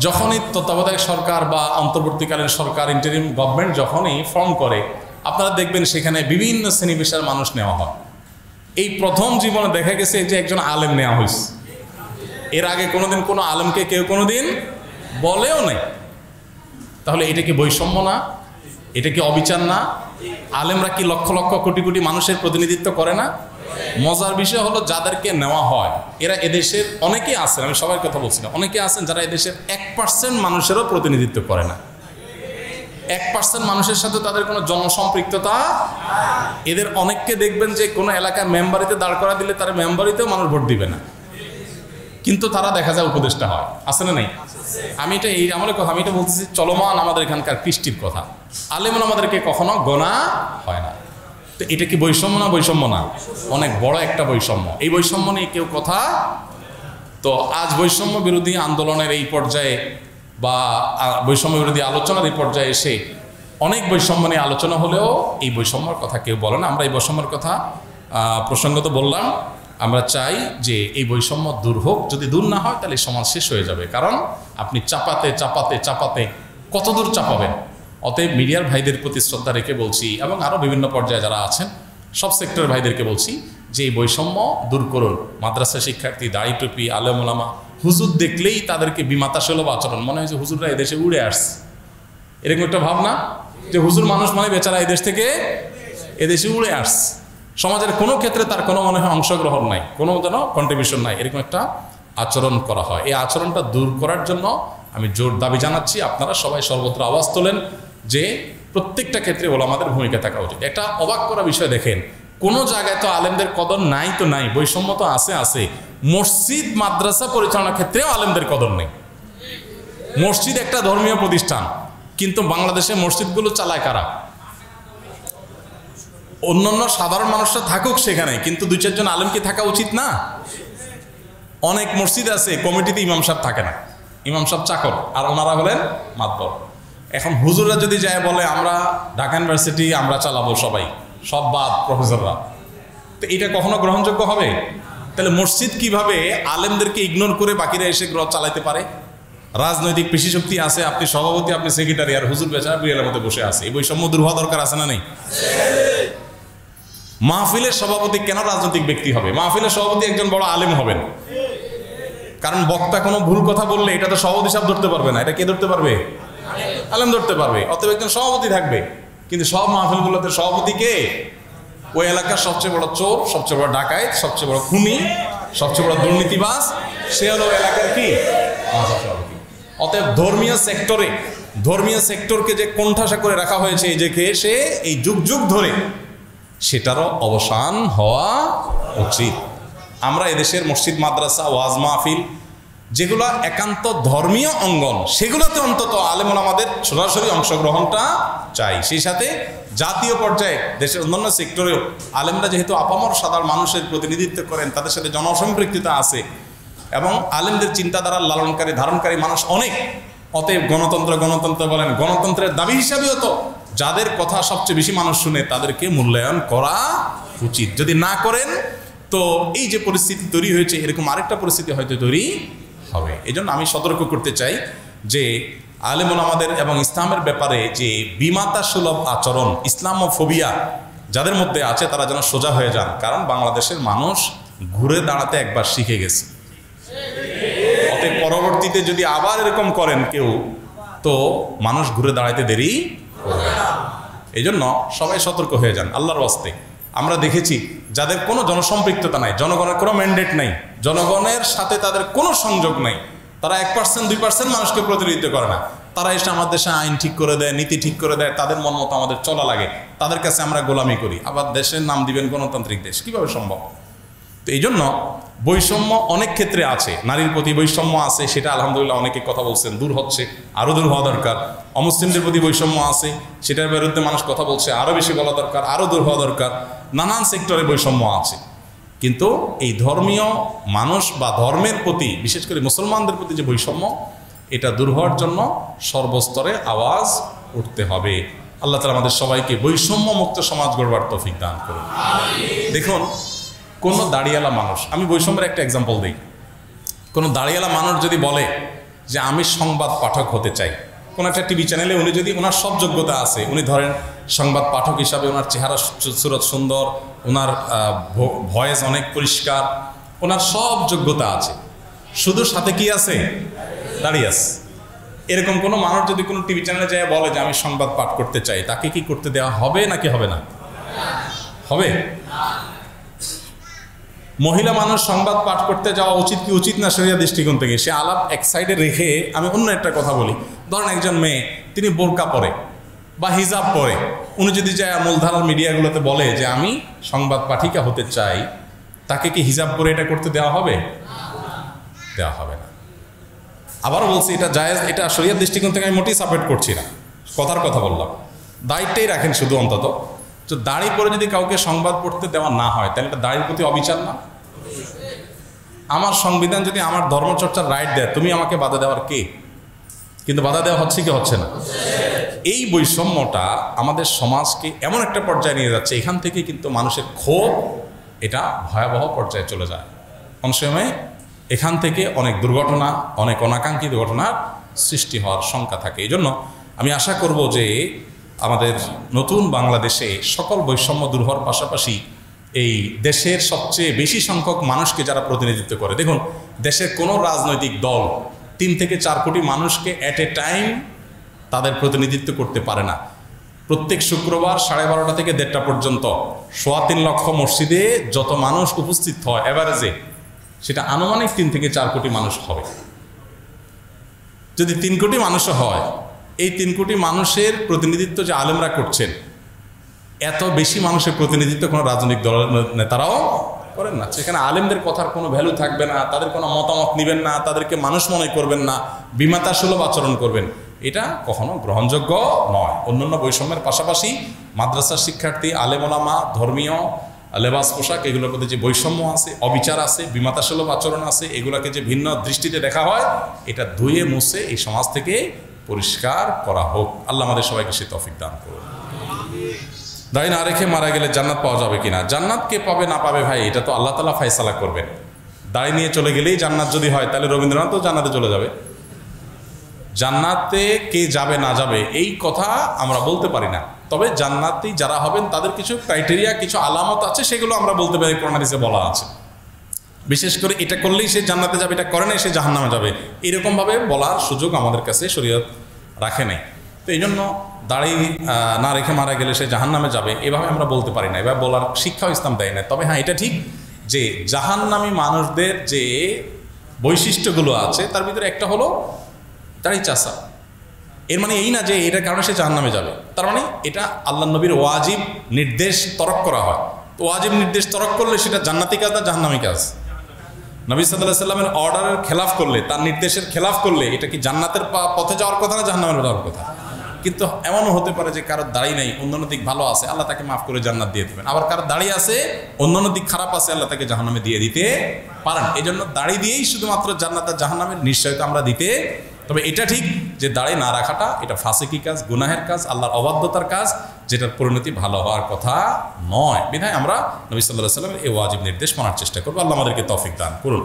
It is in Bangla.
যখনই তত্ত্বাবধায়ক সরকার বা অন্তর্বর্তীকালীন সরকার ইন্টারিম গভর্নমেন্ট যখনই ফর্ম করে, আপনারা দেখবেন সেখানে বিভিন্ন শ্রেণী পেশার মানুষ নেওয়া হয়। এই প্রথম জীবনে দেখা গেছে যে একজন আলেম নেওয়া হয়েছে। এর আগে কোনোদিন কোনো আলেমকে কেউ কোনোদিন বলেও নাই। তাহলে এটা কি বৈষম্য না? এটা কি অবিচার না? আলেমরা কি লক্ষ লক্ষ কোটি কোটি মানুষের প্রতিনিধিত্ব করে না? মজার বিষয় হলো যাদেরকে নেওয়া হয় এরা এদেশের অনেকেই আছেন, আমি সবার কথা বলছি না, অনেকে আছেন যারা এদেশের 1% মানুষেরও প্রতিনিধিত্ব করে না। 1% মানুষের সাথে তাদের কোনো জনসম্পৃক্ততা। এদের অনেককে দেখবেন যে কোনো এলাকার মেম্বারিতে দাঁড় করা দিলে তার মেম্বারিতেও মানুষ ভোট দিবে না, কিন্তু তারা দেখা যায় উপদেষ্টা হয়। আছে না নেই? আমি এটা এই আমলের কথা, আমি এটা বলতেছি চলমান আমাদের এখানকার কৃষ্টির কথা। আলেমন আমাদেরকে কখনো গোনা হয় না। তো এটা কি বৈষম্য না? বৈষম্য না, অনেক বড় একটা বৈষম্য। এই বৈষম্য নিয়ে কেউ কথা, তো আজ বৈষম্য বিরোধী আন্দোলনের এই পর্যায়ে বা বৈষম্য বিরোধী আলোচনার এই পর্যায়ে এসে অনেক বৈষম্য নিয়ে আলোচনা হলেও এই বৈষম্যের কথা কেউ বলে না। আমরা এই বৈষম্যের কথা প্রসঙ্গত বললাম। আমরা চাই যে এই বৈষম্য দূর হোক। যদি দূর না হয় তাহলে সমাজ শেষ হয়ে যাবে। কারণ আপনি চাপাতে চাপাতে চাপাতে কত দূর চাপাবেন? অতএব মিডিয়ার ভাইদের প্রতি শ্রদ্ধা রেখে বলছি, এবং আরও বিভিন্ন পর্যায়ে যারা আছেন সব সেক্টরের ভাইদেরকে বলছি যে এই বৈষম্য দূর করুন। মাদ্রাসা শিক্ষার্থী, দাড়ি টুপি, আলেম ওলামা, হুজুর দেখলেই তাদেরকে বিমাতাসুলভ আচরণ, মনে হয় যে হুজুররা এদেশে উড়ে আসছে, এরকম একটা ভাবনা যে হুজুর মানুষ মানে বেচারা এদেশ থেকে এদেশে উড়ে আসছে। সমাজের কোনো ক্ষেত্রে তার কোনো মনে হয় অংশগ্রহণ নাই, কোনো যেন কন্ট্রিবিউশন নাই, এরকম একটা আচরণ করা হয়। এই আচরণটা দূর করার জন্য আমি জোর দাবি জানাচ্ছি, আপনারা সবাই সর্বত্র আওয়াজ তোলেন যে প্রত্যেকটা ক্ষেত্রে ওলামাদের ভূমিকা থাকা উচিত। একটা অবাক করা বিষয় দেখেন, কোনো জায়গায় তো আলেমদের কদর নাই, তো নাই, বৈষম্য তো আছে। মসজিদ মাদ্রাসা পরিচালনার ক্ষেত্রেও আলেমদের কদর নেই। মসজিদ একটা ধর্মীয় প্রতিষ্ঠান, কিন্তু বাংলাদেশে মসজিদগুলো চালায় কারা? অন্যান্য সাধারণ মানুষরা থাকুক সেখানে, কিন্তু 2-4 জন আলেম কি থাকা উচিত না? অনেক মসজিদ আছে কমিটিতে ইমাম সাহেব থাকে না, ইমাম সাহেব চাকর, আর ওনারা হলেন মাতবর। এখন হুজুররা যদি যায় বলে আমরা ঢাকা ইউনিভার্সিটি আমরা চালাবো, সবাই সব বাদ প্রফেসররা, তো এটা কখনো গ্রহণযোগ্য হবে? তাহলে মসজিদ কিভাবে আলেমদেরকে ইগনোর করে বাকিরা এসে চালাইতে পারে? রাজনৈতিক পেশিশক্তি আছে, আপনি সভাপতি, আপনি সেক্রেটারি, আর হুজুর বেচারা বিড়ালের মধ্যে বসে আছে। এই বৈষম্য দূর হওয়া দরকার আছে না নেই? মাহফিলের সভাপতি কেন রাজনৈতিক ব্যক্তি হবে? মাহফিলের সভাপতি একজন বড় আলেম হবেন, কারণ বক্তা কোনো ভুল কথা বললে এটা তো সভাপতি সাহেব ধরতে পারবে না, এটা কে ধরতে পারবে? আলেম ধরতে পারবে। অতএব একজন সভাপতি থাকবে, কিন্তু সব মাহফিলগুলোতে সভাপতি কে? ওই এলাকার সবচেয়ে বড় চোর, সবচেয়ে বড় ডাকাত, সবচেয়ে বড় খুনি, সবচেয়ে বড় দুর্নীতিবাজ, সে হলো এলাকার কি সভাপতি। অতএব ধর্মীয় সেক্টরকে যে কোণঠাসা করে রাখা হয়েছে এই যে সে এই যুগ যুগ ধরে, সেটারও অবসান হওয়া উচিত। আমরা এদেশের মসজিদ, মাদ্রাসা, ওয়াজ মাহফিল যেগুলো একান্ত ধর্মীয় অঙ্গন, সেগুলোতে অন্তত আলেম ওলামাদের সরাসরি অংশগ্রহণটা চাই। সেই সাথে জাতীয় পর্যায়ে দেশের অন্যান্য সেক্টরেও আলেমরা যেহেতু আপামর সাধারণ মানুষের প্রতিনিধিত্ব করেন, তাদের সাথে জনসম্পৃক্ততা আছে এবং আলেমদের চিন্তাধারার লালনকারী ধারণকারী মানুষ অনেক। অতএব গণতন্ত্র বলেন, গণতন্ত্রের দাবি হিসাবেও তো যাদের কথা সবচেয়ে বেশি মানুষ শুনে তাদেরকে মূল্যায়ন করা উচিত। যদি না করেন তো এই যে পরিস্থিতি তৈরি হয়েছে, এরকম আরেকটা পরিস্থিতি হয়তো তৈরি হবে। এই জন্য আমি সতর্ক করতে চাই যে আলেম ওলামাদের এবং ইসলামের ব্যাপারে যে বিমাতা সুলভ আচরণ, ইসলামোফোবিয়া যাদের মধ্যে আছে, তারা যেন সোজা হয়ে যান। কারণ বাংলাদেশের মানুষ ঘুরে দাঁড়াতে একবার শিখে গেছে। অতএব পরবর্তীতে যদি আবার এরকম করেন কেউ, তো মানুষ ঘুরে দাঁড়াইতে দেরি করবে না। এই জন্য সবাই সতর্ক হয়ে যান আল্লাহর ওয়াস্তে। আমরা দেখেছি যাদের কোনো জনসম্পৃক্ততা নাই, জনগণের কোনো ম্যান্ডেট নাই, জনগণের সাথে তাদের কোনো সংযোগ নাই, তারা 1%-2% মানুষকে প্রতিনিধিত্ব করে না, তারা এসে আমাদের দেশে আইন ঠিক করে দেয়, নীতি ঠিক করে দেয়, তাদের মন মতো আমাদের চলা লাগে, তাদের কাছে আমরা গোলামি করি। আবার দেশের নাম দিবেন গণতান্ত্রিক দেশ, কিভাবে সম্ভব? তো এই জন্য বৈষম্য অনেক ক্ষেত্রে আছে, নারীর প্রতি বৈষম্য আছে, সেটা আলহামদুলিল্লাহ অনেকে কথা বলছেন, দূর হচ্ছে, আরও দূর হওয়া দরকার। অমুসলিমদের প্রতি বৈষম্য আছে, সেটার বিরুদ্ধে মানুষ কথা বলছে, আরও বেশি বলা দরকার, আরও দূর হওয়া দরকার। নানান সেক্টরে বৈষম্য আছে, কিন্তু এই ধর্মীয় মানুষ বা ধর্মের প্রতি, বিশেষ করে মুসলমানদের প্রতি যে বৈষম্য, এটা দূর হওয়ার জন্য সর্বস্তরে আওয়াজ উঠতে হবে। আল্লাহ তাআলা আমাদের সবাইকে বৈষম্য মুক্ত সমাজ গড়বার তৌফিক দান করুন। দেখুন, কোনো দাড়িওয়ালা মানুষ, আমি বৈষম্যের একটা এক্সাম্পল দিই, কোনো দাড়িওয়ালা মানুষ যদি বলে যে আমি সংবাদ পাঠক হতে চাই, কোনো একটা টিভি চ্যানেলে উনি যদি ওনার সব যোগ্যতা আছে, উনি ধরেন সংবাদ পাঠক হিসাবে ওনার চেহারা সুরত সুন্দর, ওনার ভয়েস অনেক পরিষ্কার, ওনার সব যোগ্যতা আছে, শুধু সাথে কি আছে? দাঁড়িয়ে আছে। এরকম কোনো মানুষ যদি কোনো টিভি চ্যানেলে যায় বলে যে আমি সংবাদ পাঠ করতে চাই, তাকে কি করতে দেওয়া হবে নাকি হবে না? হবে। মহিলা মানুষ সংবাদ পাঠ করতে যাওয়া উচিত কি উচিত না শরিয়া দৃষ্টিকোণ থেকে? সে আলাপ এক সাইডে রেখে আমি অন্য একটা কথা বলি। ধরেন একজন মেয়ে, তিনি বোরকা পরে বা হিজাব পরে, উনি যদি যায় মূলধারার মিডিয়াগুলোতে বলে যে আমি সংবাদ পাঠিকা হতে চাই, তাকে কি হিজাব পরে এটা করতে দেওয়া হবে? দেওয়া হবে না। আবারও বলছি, এটা জায়েজ, এটা শরিয়ার দৃষ্টিকোণ থেকে আমি মোটেই সাপোর্ট করছি না, কথার কথা বললাম। দায়িত্বেই রাখেন শুধু অন্তত, তো দাড়ি পরে যদি কাউকে সংবাদ পড়তে দেওয়া না হয়, তাহলে এটা দাড়ির প্রতি অবিচার না? আমার সংবিধান যদি আমার ধর্মচর্চার রাইট দেয়, তুমি আমাকে বাধা দেওয়ার কে? কিন্তু বাধা দেওয়া হচ্ছে কি হচ্ছে না? এই বৈষম্যটা আমাদের সমাজকে এমন একটা পর্যায়ে নিয়ে যাচ্ছে, এখান থেকে কিন্তু মানুষের ক্ষোভ এটা ভয়াবহ পর্যায়ে চলে যায়। অনেক সময় এখান থেকে অনেক দুর্ঘটনা, অনেক অনাকাঙ্ক্ষিত ঘটনার সৃষ্টি হওয়ার শঙ্কা থাকে। এই জন্য আমি আশা করব যে আমাদের নতুন বাংলাদেশে সকল বৈষম্য দূর হওয়ার পাশাপাশি এই দেশের সবচেয়ে বেশি সংখ্যক মানুষকে যারা প্রতিনিধিত্ব করে, দেখুন দেশের কোনো রাজনৈতিক দল 3 থেকে 4 কোটি মানুষকে অ্যাট এ টাইম তাদের প্রতিনিধিত্ব করতে পারে না। প্রত্যেক শুক্রবার 12:30 থেকে 1:30 পর্যন্ত 3.25 লক্ষ মসজিদে যত মানুষ উপস্থিত হয় এভারেজে, সেটা আনুমানিক 3 থেকে 4 কোটি মানুষ হবে। যদি 3 কোটি মানুষও হয়, এই 3 কোটি মানুষের প্রতিনিধিত্ব যে আলেমরা করছেন, এত বেশি মানুষের প্রতিনিধিত্ব কোনো রাজনৈতিক দলের নেতারাও করেন না। সেখানে আলেমদের কথার কোনো ভ্যালু থাকবে না, তাদের কোনো মতামত নেবেন না, তাদেরকে মানুষ মনে করবেন না, বিমাতাসুলভ আচরণ করবেন, এটা কখনো গ্রহণযোগ্য নয়। অন্যান্য বৈষম্যের পাশাপাশি মাদ্রাসার শিক্ষার্থী, আলেম ওলামা, ধর্মীয় লেবাস পোশাক, এগুলোর প্রতি যে বৈষম্য আছে, অবিচার আছে, বিমাতাসুলভ আচরণ আছে, এগুলোকে যে ভিন্ন দৃষ্টিতে দেখা হয়, এটা ধুয়ে মুছে এই সমাজ থেকে পরিষ্কার করা হোক। আল্লাহ আমাদের সবাইকে সে তৌফিক দান করুন। দাড়ি না রেখে মারা গেলে জান্নাত পাওয়া যাবে কিনা? জান্নাত কে পাবে না পাবে ভাই, এটা তো আল্লাহ তাআলা ফয়সালা করবেন। দাড়ি নিয়ে চলে গেলেই জান্নাত যদি হয়, তাহলে রবীন্দ্রনাথও জান্নাতে চলে যাবে। জান্নাতে কে যাবে না যাবে এই কথা আমরা বলতে পারি না, তবে জান্নাতি যারা হবেন তাদের কিছু ক্রাইটেরিয়া, কিছু আলামত আছে, সেগুলো আমরা বলতে পারি, কোরআন হাদিসে বলা আছে। বিশেষ করে এটা করলেই সে জান্নাতে যাবে, এটা করে নাই সে জাহান্নামে যাবে, এরকমভাবে বলার সুযোগ আমাদের কাছে শরীয়ত রাখে নাই। তো এই জন্য দাড়ি না রেখে মারা গেলে সে জাহান্নামে যাবে, এভাবে আমরা বলতে পারি না, এভাবে বলার শিক্ষাও ইসলাম দেয় না। তবে হ্যাঁ, এটা ঠিক যে জাহান্নামী মানুষদের যে বৈশিষ্ট্যগুলো আছে, তার ভিতরে একটা হলো দাড়ি চাষা। এর মানে এই না যে এটার কারণে সে জাহান্নামে যাবে, তার মানে এটা আল্লাহ নবীর ওয়াজিব নির্দেশ তরক করা হয়। তো ওয়াজিব নির্দেশ তরক করলে সেটা জান্নাতি কাজ না জাহান্নামী কাজ? নবী সাল্লাল্লাহু আলাইহি সাল্লামের অর্ডারের খেলাফ করলে, তার নির্দেশের খেলাফ করলে, এটা কি জান্নাতের পথে যাওয়ার কথা না জাহান্নামের যাওয়ার কথা? কিন্তু এমনও হতে পারে যে কারোর দাড়ি নেই, অন্যান্য দিক ভালো আছে, আল্লাহ তাকে মাফ করে জান্নাত দিয়ে দেবেন। আবার কারোর দাড়ি আছে, অন্যান্য দিক খারাপ আছে, আল্লাহ তাকে জাহান্নামে দিয়ে দিতে পারেন। এই জন্য দাড়ি দিয়েই শুধুমাত্র জান্নাত আর জাহান্নামের নিশ্চয়তা আমরা দিতে। তবে এটা ঠিক যে দাড়ি না রাখাটা এটা ফাসিকি কাজ, গুনাহের কাজ, আল্লাহর অবাধ্যতার কাজ, যেটার পরিণতি ভালো হওয়ার কথা নয়। বিধায় আমরা নবী সাল্লাল্লাহু আলাইহি ওয়াসাল্লামের এই ওয়াজিব নির্দেশ মানার চেষ্টা করবো। আল্লাহ আমাদেরকে তৌফিক দান করুন।